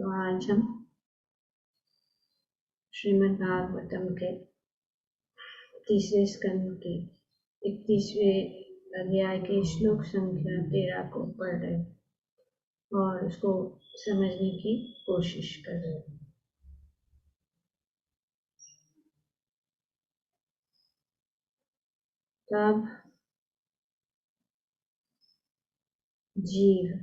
तो आज हम श्रीमद् भागवतम के तीसरे स्कंद के 31वें अध्याय के श्लोक संख्या 13 को पढ़ रहे और उसको समझने की कोशिश कर रहे हैं। तब जीव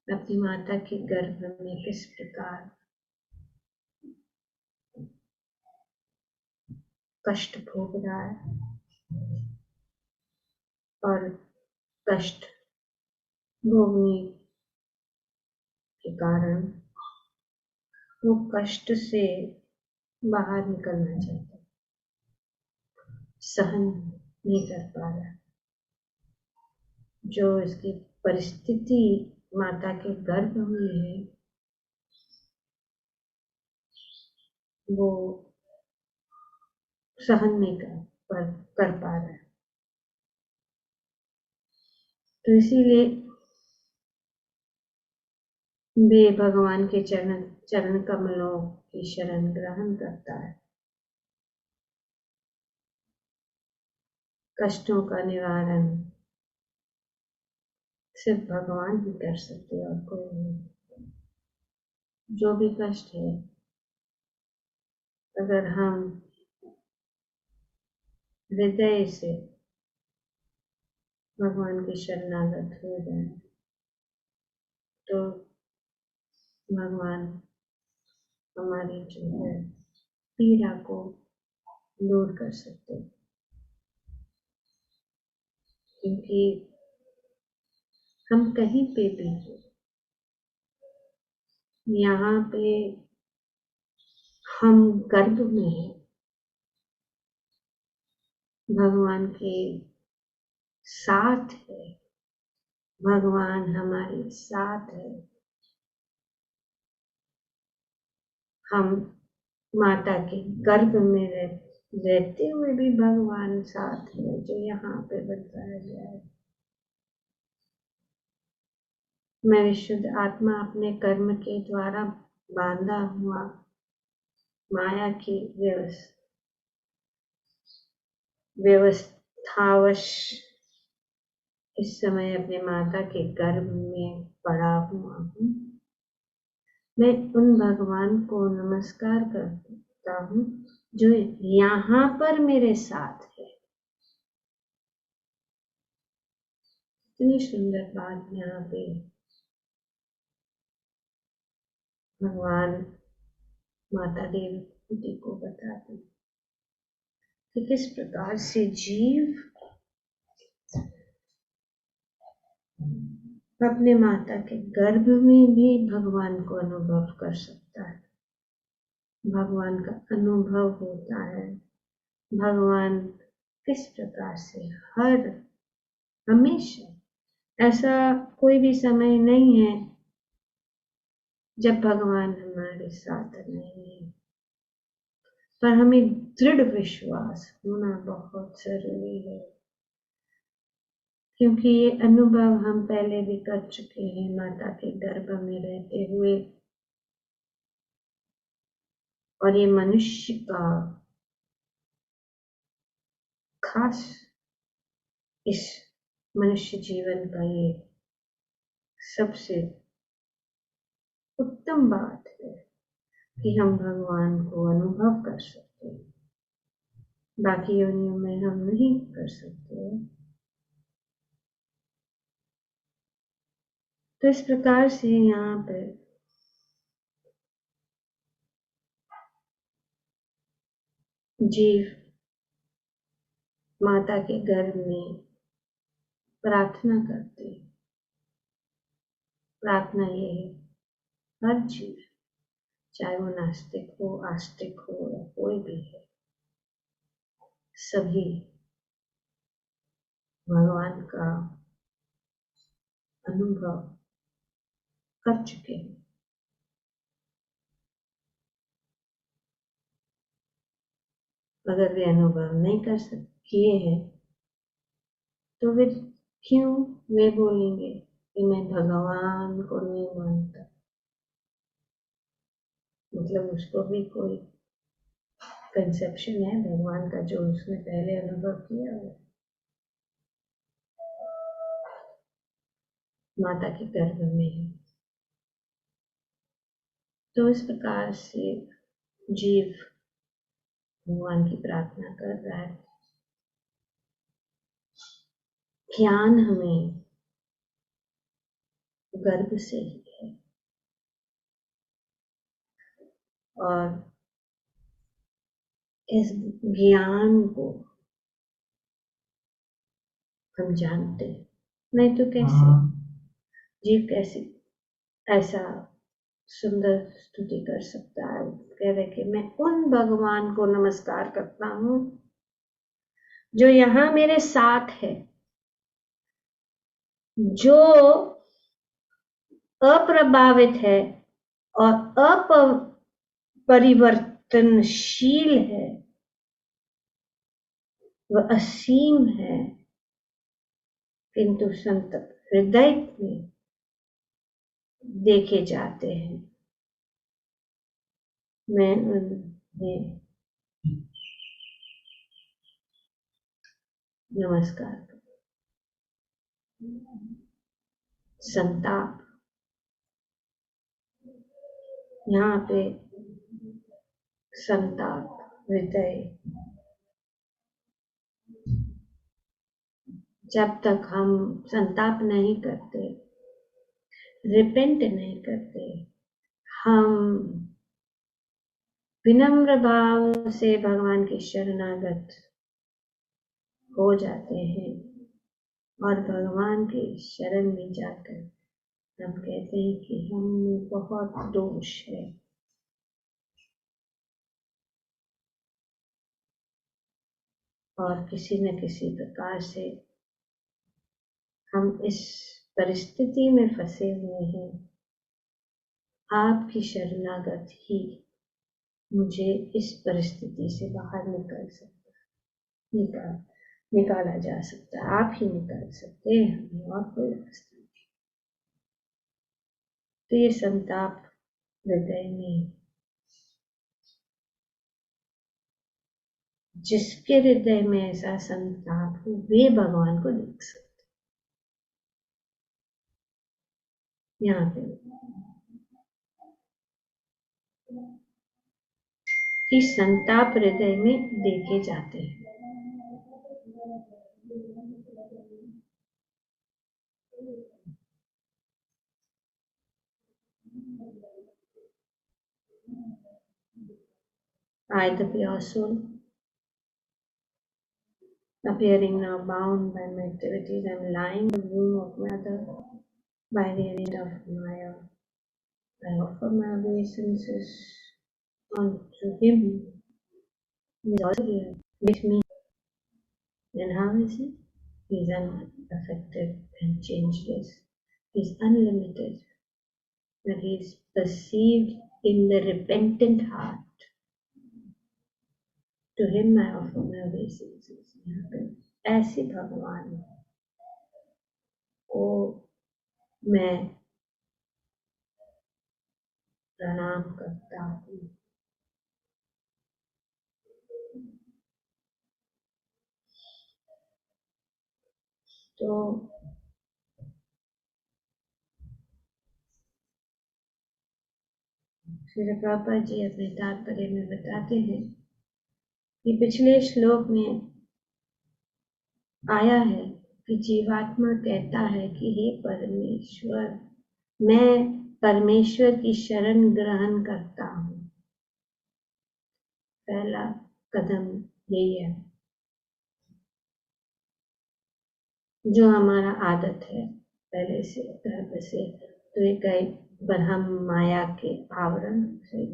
अपनी माता के गर्भ में किस प्रकार कष्ट भोग रहा है और कष्ट भोगने के कारण वो कष्ट से बाहर निकलना चाहता है, सहन नहीं कर पा रहा। जो इसकी परिस्थिति माता के गर्भ में है वो सहन नहीं कर पा रहा है। तो इसीलिए वे भगवान के चरण कमलों की शरण ग्रहण करता है। कष्टों का निवारण सिर्फ भगवान ही कर सकते और कोई नहीं। जो भी कष्ट है, अगर हम हृदय से भगवान के शरणागत हो जाए तो भगवान हमारी जो है पीड़ा को दूर कर सकते हैं। क्योंकि हम कहीं पे भी हो, यहाँ पे हम गर्भ में हैं, भगवान के साथ है, भगवान हमारे साथ है। हम माता के गर्भ में रहते हुए भी भगवान साथ है, जो यहाँ पे बताया गया है। मैं विशुद्ध आत्मा अपने कर्म के द्वारा बांधा हुआ माया की व्यवस्थावश इस समय अपने माता के गर्भ में पड़ा हुआ हूँ। मैं उन भगवान को नमस्कार करता हूँ जो यहाँ पर मेरे साथ है। इतनी सुंदर बात यहाँ पे भगवान माता देवी को बताते कि किस प्रकार से जीव अपने माता के गर्भ में भी भगवान को अनुभव कर सकता है। भगवान का अनुभव होता है। भगवान किस प्रकार से हमेशा ऐसा कोई भी समय नहीं है जब भगवान हमारे साथ नहीं है। पर हमें दृढ़ विश्वास होना बहुत जरूरी है, क्योंकि ये अनुभव हम पहले भी कर चुके हैं माता के गर्भ में रहते हुए। और ये मनुष्य का खास इस मनुष्य जीवन का ये सबसे उत्तम बात है कि हम भगवान को अनुभव कर सकते हैं। बाकी योनियों में हम नहीं कर सकते। तो इस प्रकार से यहाँ पे जीव माता के गर्भ में प्रार्थना करते हैं। प्रार्थना ये है, हर जीव चाहे वो नास्तिक हो, आस्तिक हो या कोई भी है, सभी भगवान का अनुभव कर चुके हैं। अगर वे अनुभव नहीं कर किए हैं तो वे क्यों वे बोलेंगे कि मैं भगवान को नहीं मानता, मतलब उसको भी कोई कंसेप्शन है भगवान का जो उसने पहले अनुभव किया है माता के गर्भ में है। तो इस प्रकार से जीव भगवान की प्रार्थना कर रहा है। ज्ञान हमें गर्भ से ही है और इस ज्ञान को हम जानते हैं, नहीं तो कैसे जीव कैसे ऐसा सुंदर स्तुति कर सकता है। कह रहे कि मैं उन भगवान को नमस्कार करता हूँ जो यहाँ मेरे साथ है, जो अप्रभावित है और अपरिवर्तनशील है, वह असीम है, किंतु संत हृदय में देखे जाते हैं। मैं उन्हें नमस्कार करता हूं। संताप, यहाँ पे संताप हृदय, जब तक हम संताप नहीं करते, रिपेंट नहीं करते, हम विनम्र भाव से भगवान के शरणागत हो जाते हैं और भगवान के शरण में जाकर हम कहते हैं कि हम में बहुत दोष है, और किसी न किसी प्रकार से हम इस परिस्थिति में फंसे हुए हैं। आपकी शरणागत ही मुझे इस परिस्थिति से बाहर निकाला जा सकता है। आप ही निकाल सकते हैं हमें, और कोई रास्ता नहीं। तो ये संताप हृदय में, जिसके हृदय में ऐसा संताप हो, वे भगवान को देख सकते। यहाँ पे कि संताप हृदय में देखे जाते हैं। I, the pure soul, appearing now bound by my activities, am lying in the womb of my mother by the aid of Maya. I offer my obeisances unto him who is also here with me. And how is he? He is unaffected and changeless. He is unlimited, and he is perceived in the repentant heart. To him I offer my obeisances. ऐसे भगवान को मैं प्रणाम करता हूँ। तो श्री प्रभुपाद जी अपने तात्पर्य में बताते हैं कि पिछले श्लोक में आया है कि जीवात्मा कहता है कि हे परमेश्वर, मैं परमेश्वर की शरण ग्रहण करता हूँ। पहला कदम यही है, जो हमारा आदत है पहले से गर्भ से, तो ये गए ब्रह्म माया के आवरण से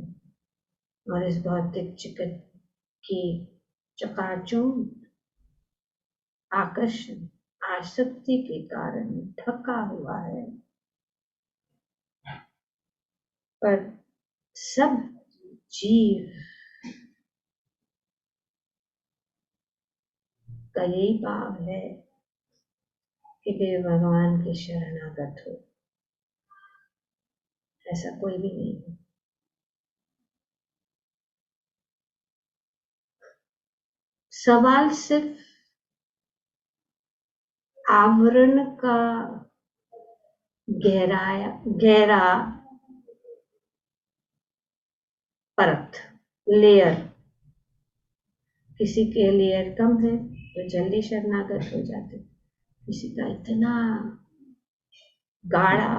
और इस भौतिक जगत की चकाचौंध, आकर्षण, आसक्ति के कारण ढका हुआ है। पर सब जीव का यही भाव है कि वे भगवान के शरणागत हो, ऐसा कोई भी नहीं है। सवाल सिर्फ आवरण का गहरा परत, लेयर। किसी के लेयर कम है तो जल्दी शरणागत हो जाते, किसी का इतना गाढ़ा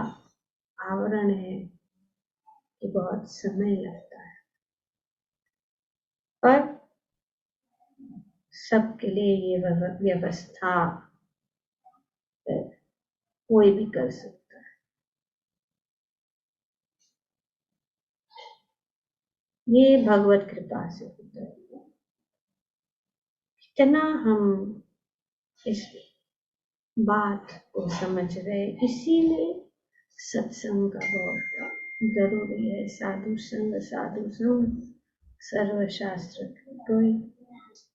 आवरण है कि बहुत समय लगता है। पर सबके लिए ये व्यवस्था कोई भी कर सकता है। ये भगवत कृपा से होता है। कितना हम इस बात को समझ रहे, इसीलिए सत्संग का बहुत जरूरी है। साधु संग सर्वशास्त्र कोई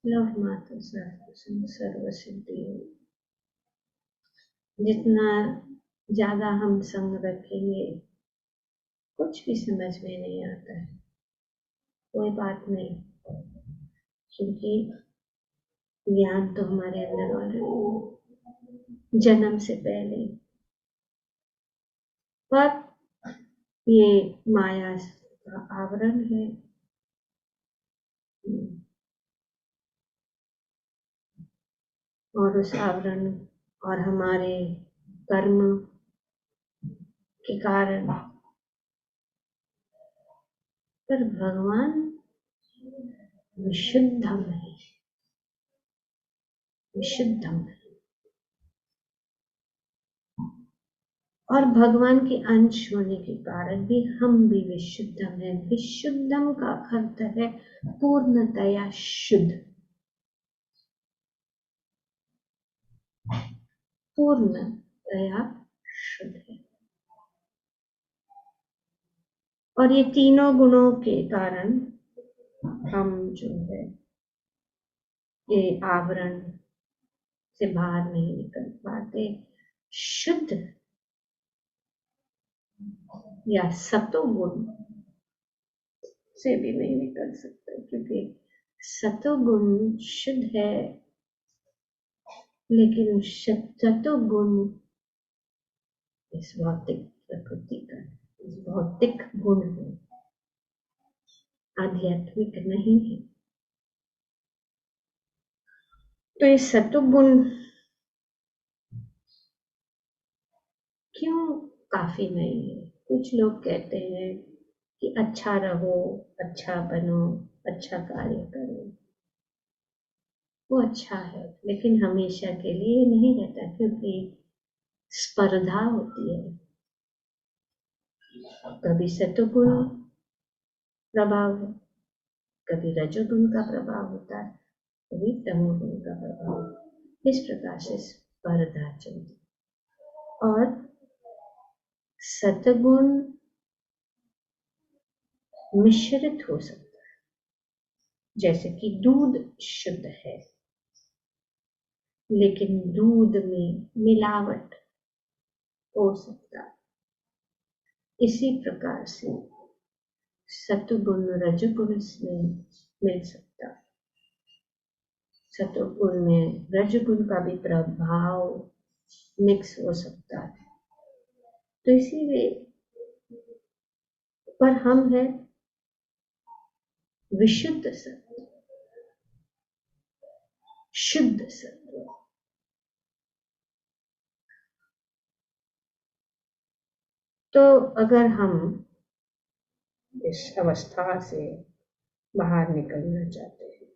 लव मात्र साधु संग सर्व सिद्धि। जितना ज्यादा हम संग रखेंगे, कुछ भी समझ में नहीं आता है, कोई बात नहीं, क्योंकि ज्ञान तो हमारे अंदर ऑलरेडी जन्म से पहले। पर ये माया का आवरण है। और उस आवरण और हमारे कर्म के कारण, पर भगवान विशुद्धम है, विशुद्धम है। और भगवान के अंश होने के कारण भी हम भी विशुद्धम है। विशुद्धम का अर्थ है पूर्णतया शुद्ध, पूर्णतया शुद्ध है। और ये तीनों गुणों के कारण हम जो है ये आवरण से बाहर नहीं निकल पाते। शुद्ध या सतोगुण से भी नहीं निकल सकते, क्योंकि सतोगुण शुद्ध है, लेकिन सतोगुण इस भौतिक प्रकृति का, इस भौतिक गुण है, आध्यात्मिक नहीं है। तो ये सतोगुण क्यों काफी नहीं है? कुछ लोग कहते हैं कि अच्छा रहो, अच्छा बनो, अच्छा कार्य करो, वो अच्छा है, लेकिन हमेशा के लिए नहीं रहता, क्योंकि स्पर्धा होती है। कभी सतोगुण प्रभाव, कभी रजोगुण का प्रभाव होता है, कभी तमोगुण का प्रभाव। इस प्रकार से स्पर्धा चलती। और सतगुण मिश्रित हो सकता है, जैसे कि दूध शुद्ध है, लेकिन दूध में मिलावट हो सकता है। इसी प्रकार से सतगुण रजगुण में मिल सकता है। सतगुण में रजगुण का भी प्रभाव मिक्स हो सकता है। तो इसीलिए पर हम है विशुद्ध सत्व, शुद्ध सत्व। तो अगर हम इस अवस्था से बाहर निकलना चाहते हैं,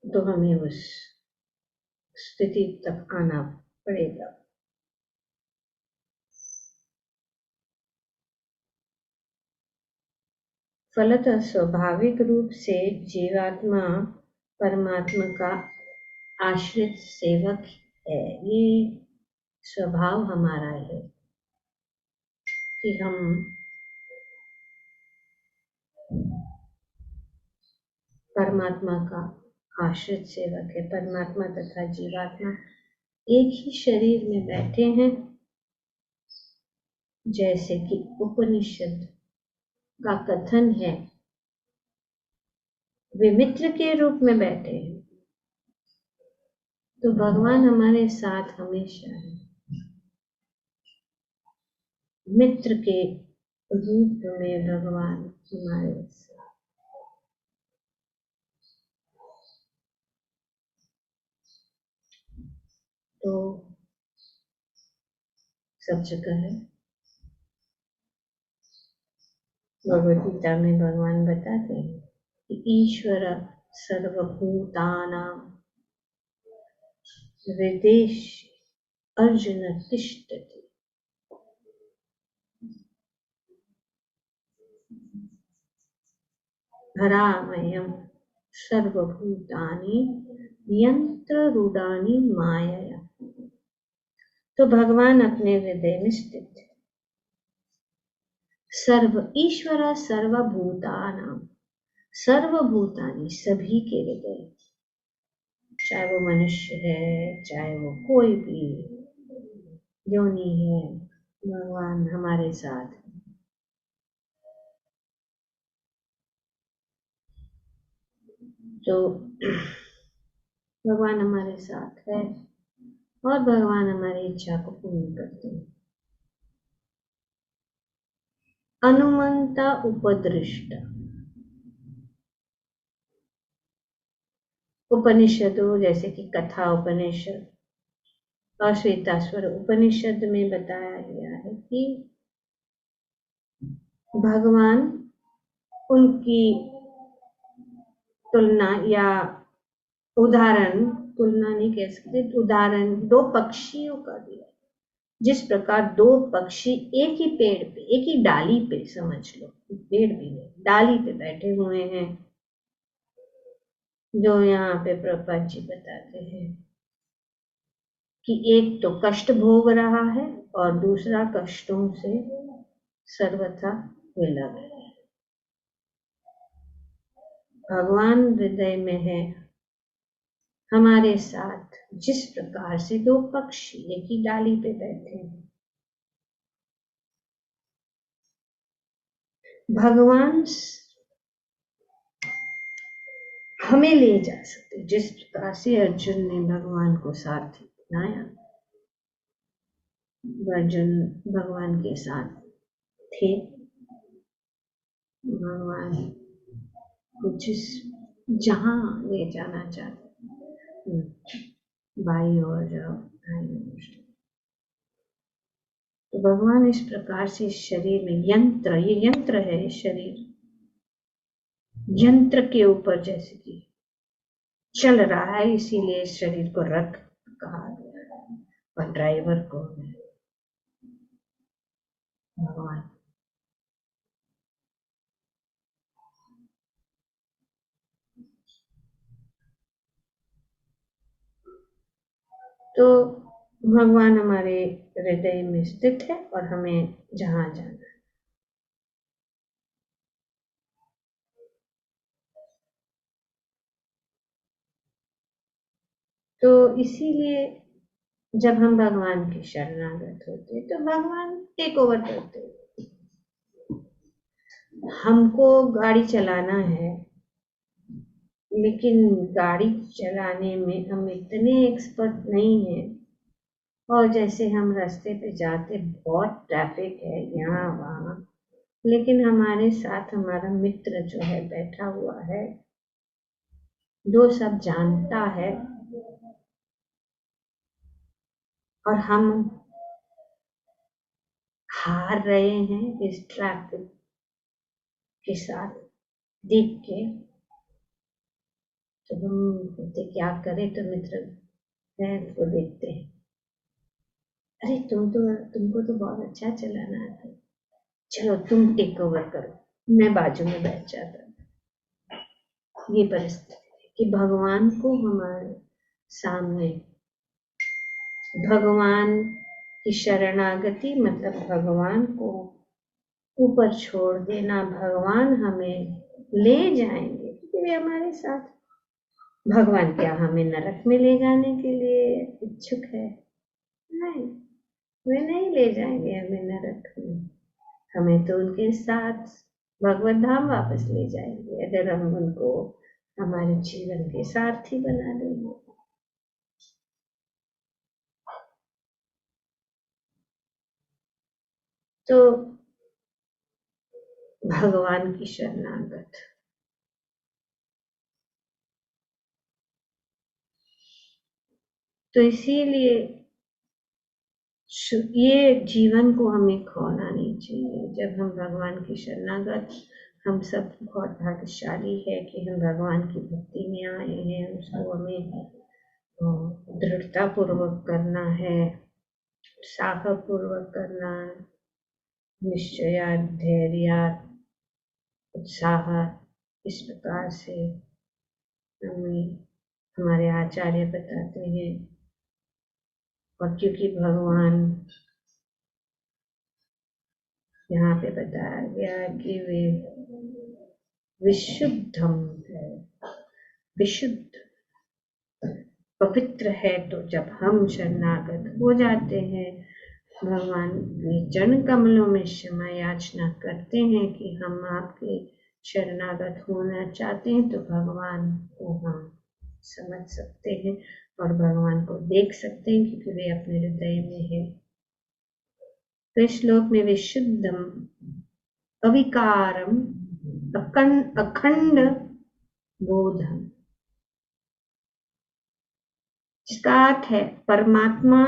तो हमें उस स्थिति तक आना पड़ेगा। फलतः स्वाभाविक रूप से जीवात्मा परमात्मा का आश्रित सेवक है। ये स्वभाव हमारा है कि हम परमात्मा का आश्रित सेवक है। परमात्मा तथा जीवात्मा एक ही शरीर में बैठे हैं, जैसे कि उपनिषद का कथन है, वे मित्र के रूप में बैठे हैं। तो भगवान हमारे साथ हमेशा है, मित्र के रूप में भगवान हमारे साथ। तो सब जगह है। भगवद गीता में भगवान बताते हैं कि ईश्वर सर्वभूतानां हृदये अर्जुन तिष्ठति। धरामयम् सर्वभूतानि यंत्ररूढ़ानि मायया। तो भगवान अपने हृदय में स्थित है। सर्व ईश्वर सर्वभूतानां, सर्वभूतानि सभी के हृदय, चाहे वो मनुष्य है, चाहे वो कोई भी योनि है, भगवान हमारे साथ है। तो भगवान हमारे साथ है और भगवान हमारी इच्छा को पूर्ण करते हैं। अनुमंता उपदृष्ट, उपनिषदों जैसे कि कथा उपनिषद और श्वेताश्वर उपनिषद में बताया गया है कि भगवान उनकी तुलना या उदाहरण, तुलना नहीं कह सकते, उदाहरण दो पक्षियों का दिया। जिस प्रकार दो पक्षी एक ही पेड़ पे, एक ही डाली पे, समझ लो पेड़ भी नहीं, डाली पे बैठे हुए हैं, जो यहाँ पे प्रभुपाद जी बताते हैं कि एक तो कष्ट भोग रहा है और दूसरा कष्टों से सर्वथा विलग है। भगवान हृदय में है हमारे साथ, जिस प्रकार से दो पक्षी एक ही डाली पे बैठे हैं। भगवान हमें ले जा सकते, जिस प्रकार से अर्जुन ने भगवान को सारथी बनाया। अर्जुन भगवान के साथ थे, भगवान को जिस जहां ले जाना चाहते, बाई और जाओ, तो भगवान इस प्रकार से इस शरीर में यंत्र, ये यंत्र है, इस शरीर यंत्र के ऊपर जैसे कि चल रहा है, इसीलिए इस शरीर को रथ कहा गया है और ड्राइवर को है भगवान। तो भगवान हमारे हृदय में स्थित है और हमें जहां जाना है। तो इसीलिए जब हम भगवान के शरणागत होते तो भगवान टेक ओवर करते। हमको गाड़ी चलाना है, लेकिन गाड़ी चलाने में हम इतने एक्सपर्ट नहीं हैं, और जैसे हम रास्ते पे जाते बहुत ट्रैफिक है यहाँ वहाँ, लेकिन हमारे साथ हमारा मित्र जो है बैठा हुआ है, जो सब जानता है, और हम हार रहे हैं इस ट्रैफिक के साथ देख के, तो हम बोलते क्या करें। तो मित्र है वो देखते हैं, अरे तुमको तो बहुत अच्छा चलाना आता है, चलो तुम टेक ओवर करो, मैं बाजू में बैठ जाता। ये परिस्थिति है कि भगवान को हमारे सामने, भगवान की शरणागति मतलब भगवान को ऊपर छोड़ देना, भगवान हमें ले जाएंगे क्योंकि वे हमारे साथ। भगवान क्या हमें नरक में ले जाने के लिए इच्छुक है? नहीं, वे नहीं ले जाएंगे हमें नरक में। हमें तो उनके साथ भगवत धाम वापस ले जाएंगे अगर हम उनको हमारे जीवन के सारथी बना देंगे। तो भगवान की शरणागत, तो इसीलिए ये जीवन को हमें खोना नहीं चाहिए। जब हम भगवान की शरणागत, हम सब बहुत भाग्यशाली है कि हम भगवान की भक्ति में आए हैं। उसको हमें दृढ़ता पूर्वक करना है, उत्साह पूर्वक करना है, निश्चया, धैर्य, उत्साह, इस प्रकार से हमें हमारे आचार्य बताते हैं। और क्योंकि भगवान यहाँ पे बताया गया कि वे विशुद्धम है, विशुद्ध पवित्र है, तो जब हम शरणागत हो जाते हैं, भगवान के चरण कमलों में क्षमा याचना करते हैं कि हम आपके शरणागत होना चाहते हैं, तो भगवान को हम समझ सकते हैं और भगवान को देख सकते हैं क्योंकि वे अपने हृदय में है। तो इस श्लोक में विशुद्धम, अविकारम, अखंड बोधम, जिसका अर्थ है परमात्मा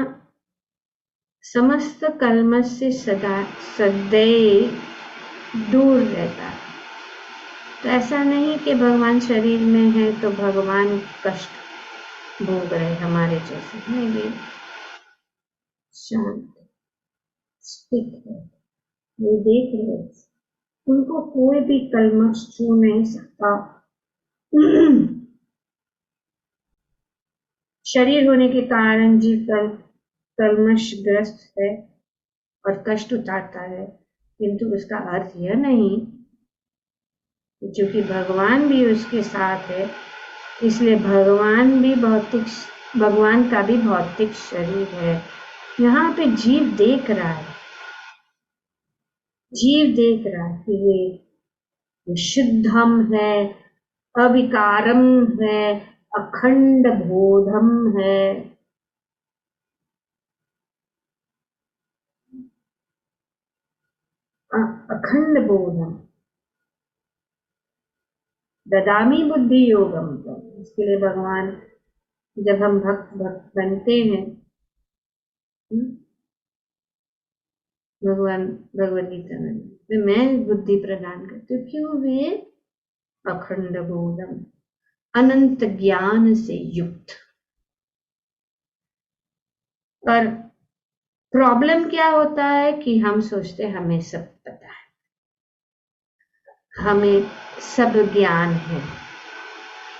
समस्त कल्मश से सदा सदैव दूर रहता है। तो ऐसा नहीं कि भगवान शरीर में है तो भगवान कष्ट भोग रहे हमारे जैसे, नहीं, वे शांत स्थित है, वे देख रहे, उनको कोई भी कल्मश छू नहीं सकता। शरीर होने के कारण जीव कल्मशग्रस्त है और कष्ट उठाता है, किंतु उसका अर्थ यह नहीं, क्योंकि भगवान भी उसके साथ है, इसलिए भगवान का भी भौतिक शरीर है। यहाँ पे जीव देख रहा है, जीव देख रहा है कि वे शुद्धम है, अविकारम है, अखंड बोधम है। अखंड बोधम, ददामी बुद्धि योगम, तो इसके लिए भगवान, जब हम भक्त भक्त बनते हैं, भगवान भगवद गीता में तो मैं बुद्धि प्रदान करती हूँ। क्यों? वे अखंड बोधम, अनंत ज्ञान से युक्त। पर प्रॉब्लम क्या होता है कि हम सोचते हमें सब पता है, हमें सब ज्ञान है,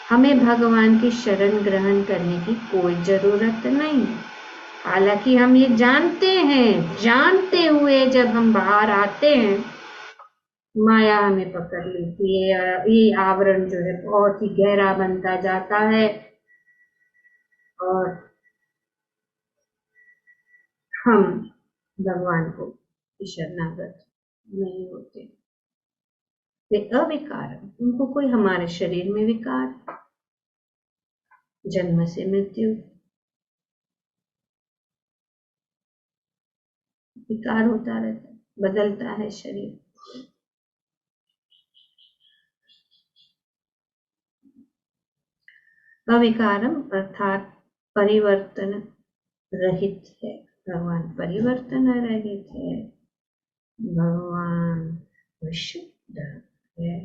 हमें भगवान की शरण ग्रहण करने की कोई जरूरत नहीं। हालांकि हम ये जानते हैं, जानते हुए जब हम बाहर आते हैं, माया हमें पकड़ लेती है, ये आवरण जो है बहुत ही गहरा बनता जाता है और हम भगवान को शरणागत नहीं होते। वे अविकार, उनको कोई हमारे शरीर में विकार, जन्म से मृत्यु, विकार होता रहता है, बदलता है शरीर। अविकारम अर्थात परिवर्तन रहित है, भगवान परिवर्तन रहित है, भगवान विशुद्ध है,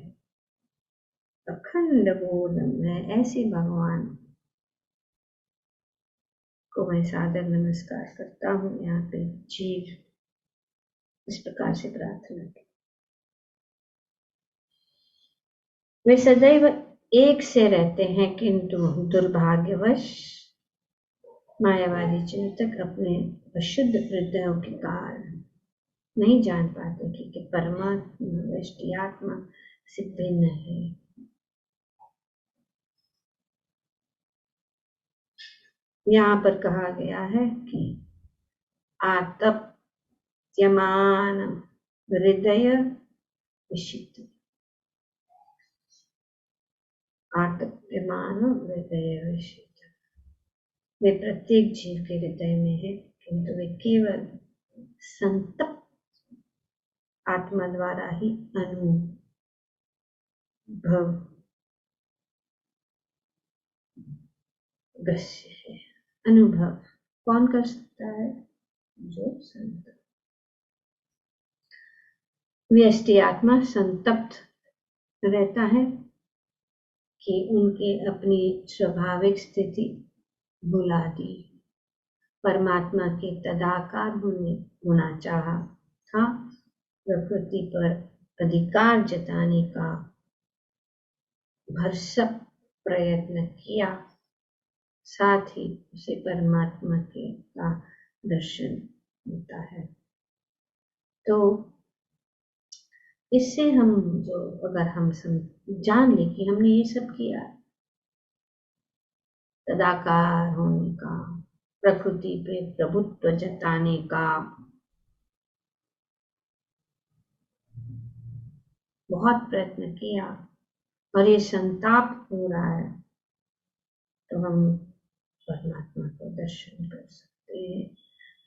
अखंड बोधम है। ऐसे भगवान को मैं सादर नमस्कार करता हूँ। यहाँ पे जीव इस प्रकार से प्रार्थना की, वे सदैव एक से रहते हैं, किंतु दुर्भाग्यवश मायावादी चिंतक अपने अशुद्ध हृदयों के कारण नहीं जान पाते कि परमात्मा वृष्टि आत्मा से भिन्न है। यहाँ पर कहा गया है कि आतप्यमान हृदय विशिष्ट, आतप्यमान हृदय विशिष्ट, वे प्रत्येक जीव के हृदय में है, किंतु वे केवल संतप्त आत्मा द्वारा ही अनुभव गस्य है। अनुभव कौन कर सकता है? जो संत। व्यष्टि आत्मा संतप्त रहता है कि उनके अपनी स्वाभाविक स्थिति भुला दी, परमात्मा के तदाकार होना चाहा था, प्रकृति पर अधिकार जताने का भरसक प्रयत्न किया, साथ ही उसे परमात्मा के का दर्शन होता है। तो इससे हम जो अगर हम जान ले कि हमने ये सब किया, तदाकार होने का, प्रकृति पे प्रभुत्व जताने का, बहुत प्रयत्न किया और ये संताप हो रहा है, तो हम परमात्मा को दर्शन कर सकते हैं।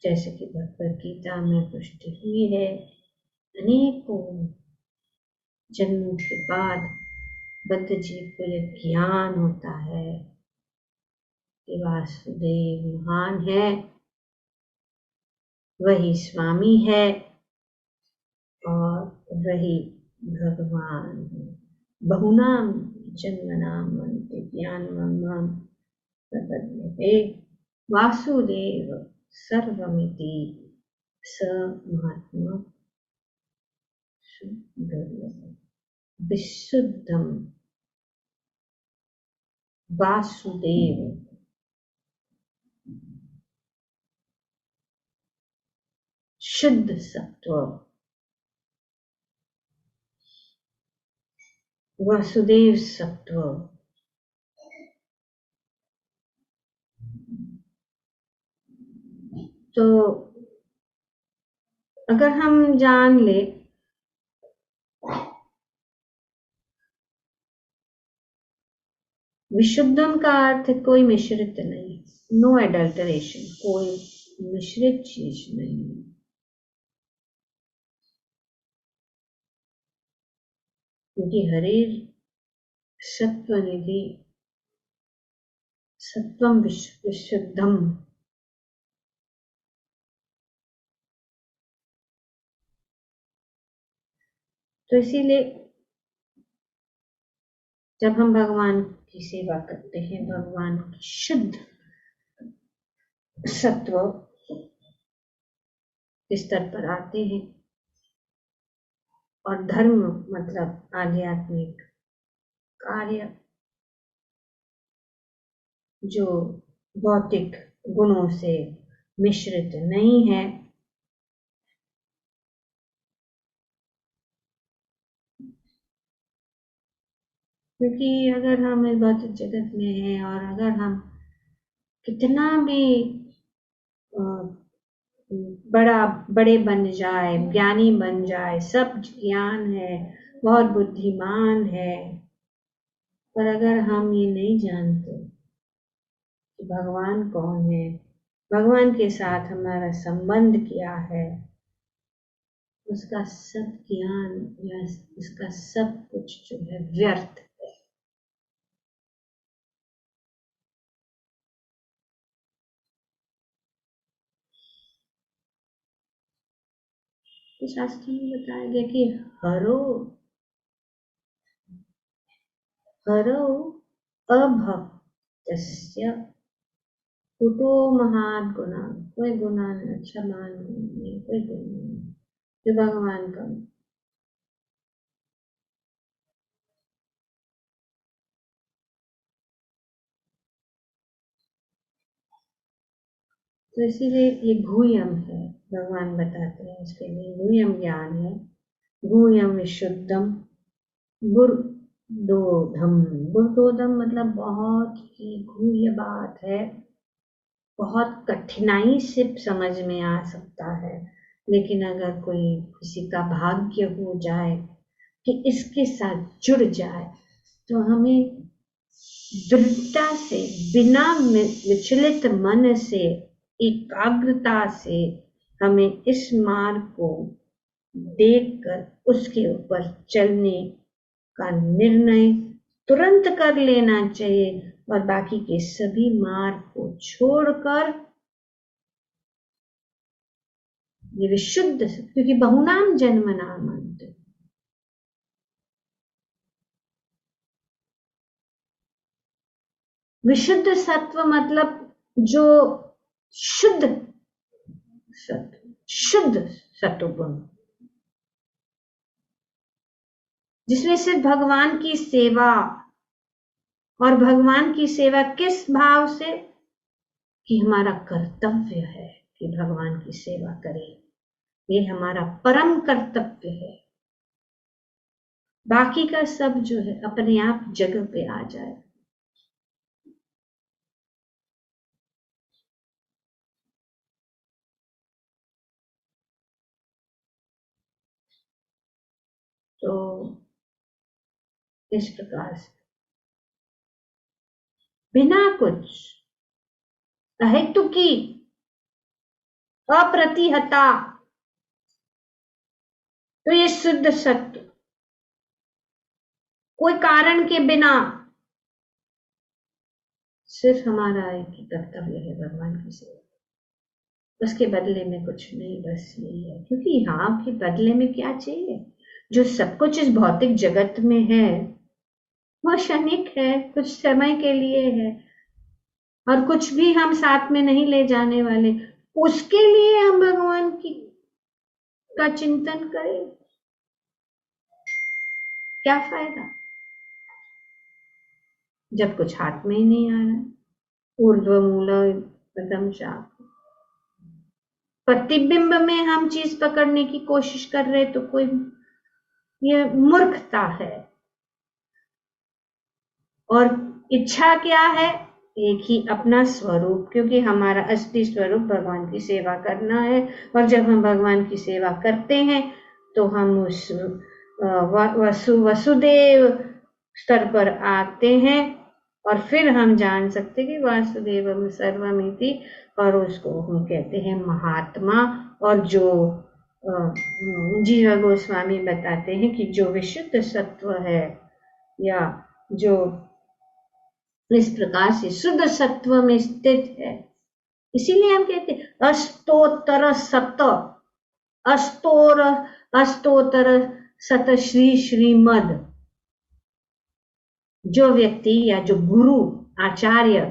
जैसे कि भगवद गीता में पुष्टि हुई है, अनेकों जन्मों के बाद बद्ध जीव को यह ज्ञान होता है कि वासुदेव महान है, वही स्वामी है और वही भगवान है। बहुनाम जन्मनाम ज्ञानमम प्रपद्यते वासुदेव सर्वमिति स महात्मा विशुद्धम वासुदेव शुद्ध सत्व, वासुदेव सत्व। तो अगर हम जान ले विशुद्धम का अर्थ कोई मिश्रित नहीं, नो एडल्टरेशन, कोई मिश्रित चीज नहीं। क्योंकि हरीर सत्व निधि, सत्वम विशुद्धम, तो इसीलिए जब हम भगवान की सेवा करते हैं, भगवान की शुद्ध सत्व स्तर पर आते हैं और धर्म मतलब आध्यात्मिक कार्य जो भौतिक गुणों से मिश्रित नहीं है, क्योंकि अगर हम इस भौतिक जगत में हैं और अगर हम कितना भी बड़े बन जाए, ज्ञानी बन जाए, सब ज्ञान है, बहुत बुद्धिमान है, पर अगर हम ये नहीं जानते कि भगवान कौन है, भगवान के साथ हमारा संबंध क्या है, उसका सब ज्ञान या उसका सब कुछ जो है व्यर्थ है। तो शास्त्र में बताया गया कि हरो हरो अभक्तस्य कुतो महान गुना, कोई गुना नहीं, अच्छा मान नहीं, कोई गुण नहीं जो भगवान का। तो इसीलिए ये भूयम है, भगवान बताते हैं इसके लिए भूयम ज्ञान है, भूयम विशुद्धम गुरुदोधम। गुरुदोधम मतलब बहुत ही गुह्य बात है, बहुत कठिनाई से समझ में आ सकता है, लेकिन अगर कोई किसी का भाग्य हो जाए कि इसके साथ जुड़ जाए तो हमें दृढ़ता से, बिना विचलित मन से, एकाग्रता से हमें इस मार्ग को देखकर उसके ऊपर चलने का निर्णय तुरंत कर लेना चाहिए और बाकी के सभी मार्ग को छोड़कर ये विशुद्ध, क्योंकि बहुनाम जन्मनाम अंत, विशुद्ध सत्व मतलब जो शुद्ध सत्व, शुद्ध सत्वगुण, जिसमें सिर्फ भगवान की सेवा, और भगवान की सेवा किस भाव से, कि हमारा कर्तव्य है कि भगवान की सेवा करें, ये हमारा परम कर्तव्य है। बाकी का सब जो है अपने आप जगह पे आ जाए। तो इस प्रकार से बिना कुछ अहेतुकी, अप्रतिहता, तो ये शुद्ध सत्य, कोई कारण के बिना, सिर्फ हमारा एक ही कर्तव्य है भगवान की सेवा, उसके बदले में कुछ नहीं, बस यही है। क्योंकि यहाँ के बदले में क्या चाहिए, जो सब कुछ इस भौतिक जगत में है वह क्षणिक है, कुछ समय के लिए है, और कुछ भी हम साथ में नहीं ले जाने वाले। उसके लिए हम भगवान की का चिंतन करें, क्या फायदा जब कुछ हाथ में ही नहीं आ रहा। ऊर्ध्व मूल एकदम शाप, प्रतिबिंब में हम चीज पकड़ने की कोशिश कर रहे तो कोई, ये मूर्खता है। और इच्छा क्या है, एक ही अपना स्वरूप, क्योंकि हमारा असली स्वरूप भगवान की सेवा करना है। और जब हम भगवान की सेवा करते हैं तो हम उस वसुदेव स्तर पर आते हैं, और फिर हम जान सकते कि वासुदेवम सर्वमिति, और उसको हम कहते हैं महात्मा। और जो जीवा गोस्वामी बताते हैं कि जो विशुद्ध सत्व है, या जो इस प्रकार से शुद्ध सत्व में स्थित है, इसीलिए हम कहते हैं अष्टोत्तर सत, अस्तोर अष्टोत्तर सत श्री श्रीमद। जो व्यक्ति या जो गुरु आचार्य,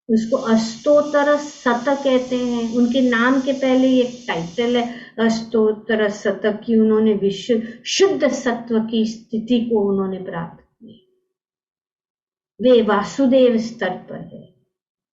उसको अष्टोत्तर सत कहते हैं। उनके नाम के पहले एक टाइटल है अष्टोत्तर सत की, उन्होंने विश्व शुद्ध सत्व की स्थिति को उन्होंने प्राप्त की, वे वासुदेव स्तर पर है।